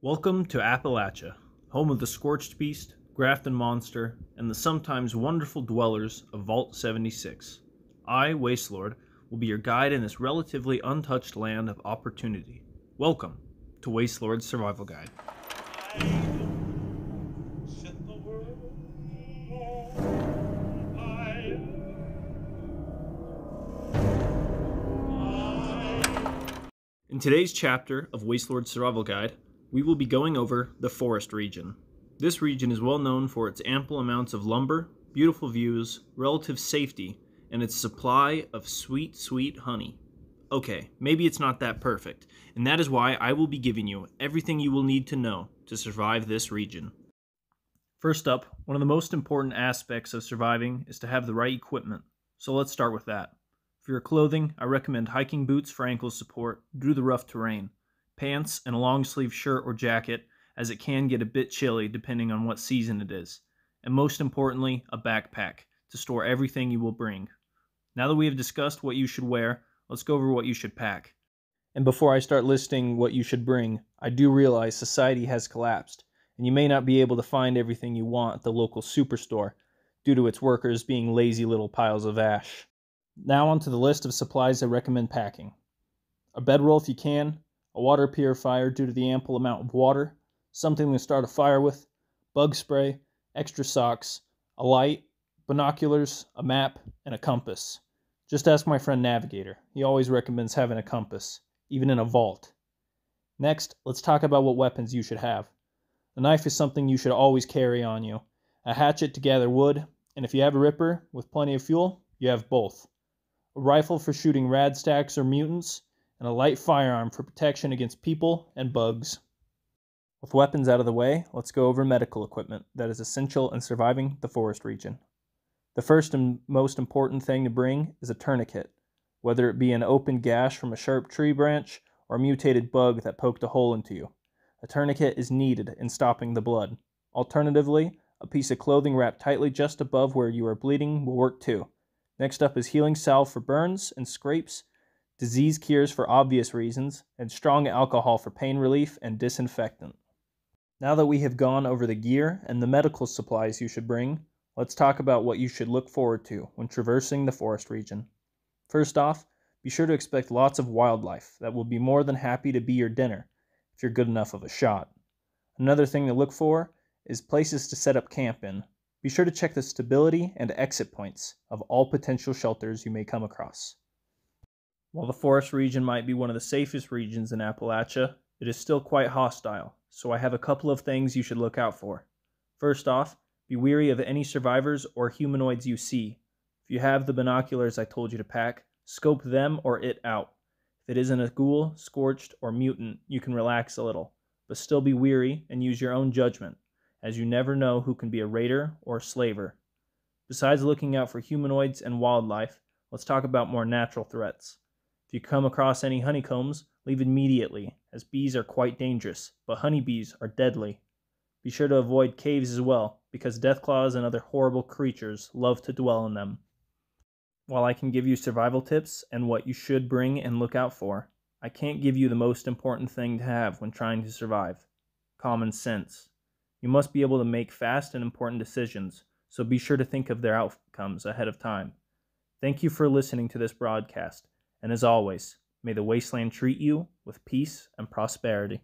Welcome to Appalachia, home of the Scorched Beast, Grafton Monster, and the sometimes wonderful dwellers of Vault 76. I, Wasteland, will be your guide in this relatively untouched land of opportunity. Welcome to Wasteland's Survival Guide. In today's chapter of Wasteland's Survival Guide, we will be going over the forest region. This region is well known for its ample amounts of lumber, beautiful views, relative safety, and its supply of sweet, sweet honey. Okay, maybe it's not that perfect, and that is why I will be giving you everything you will need to know to survive this region. First up, one of the most important aspects of surviving is to have the right equipment, so let's start with that. For your clothing, I recommend hiking boots for ankle support due to the rough terrain, pants and a long sleeve shirt or jacket as it can get a bit chilly depending on what season it is, and most importantly, a backpack to store everything you will bring. Now that we have discussed what you should wear, let's go over what you should pack. And before I start listing what you should bring, I do realize society has collapsed, and you may not be able to find everything you want at the local superstore due to its workers being lazy little piles of ash. Now onto the list of supplies I recommend packing. A bedroll if you can, a water purifier due to the ample amount of water, something to start a fire with, bug spray, extra socks, a light, binoculars, a map, and a compass. Just ask my friend Navigator. He always recommends having a compass, even in a vault. Next, let's talk about what weapons you should have. A knife is something you should always carry on you, a hatchet to gather wood, and if you have a ripper with plenty of fuel, you have both. A rifle for shooting rad stacks or mutants, and a light firearm for protection against people and bugs. With weapons out of the way, let's go over medical equipment that is essential in surviving the forest region. The first and most important thing to bring is a tourniquet, whether it be an open gash from a sharp tree branch or a mutated bug that poked a hole into you. A tourniquet is needed in stopping the blood. Alternatively, a piece of clothing wrapped tightly just above where you are bleeding will work too. Next up is healing salve for burns and scrapes, disease cures for obvious reasons, and strong alcohol for pain relief and disinfectant. Now that we have gone over the gear and the medical supplies you should bring, let's talk about what you should look forward to when traversing the forest region. First off, be sure to expect lots of wildlife that will be more than happy to be your dinner if you're good enough of a shot. Another thing to look for is places to set up camp in. Be sure to check the stability and exit points of all potential shelters you may come across. While the forest region might be one of the safest regions in Appalachia, it is still quite hostile, so I have a couple of things you should look out for. First off, be wary of any survivors or humanoids you see. If you have the binoculars I told you to pack, scope them or it out. If it isn't a ghoul, scorched, or mutant, you can relax a little, but still be wary and use your own judgment, as you never know who can be a raider or a slaver. Besides looking out for humanoids and wildlife, let's talk about more natural threats. If you come across any honeycombs, leave immediately, as bees are quite dangerous, but honeybees are deadly. Be sure to avoid caves as well, because deathclaws and other horrible creatures love to dwell in them. While I can give you survival tips and what you should bring and look out for, I can't give you the most important thing to have when trying to survive: common sense. You must be able to make fast and important decisions, so be sure to think of their outcomes ahead of time. Thank you for listening to this broadcast, and as always, may the Wasteland treat you with peace and prosperity.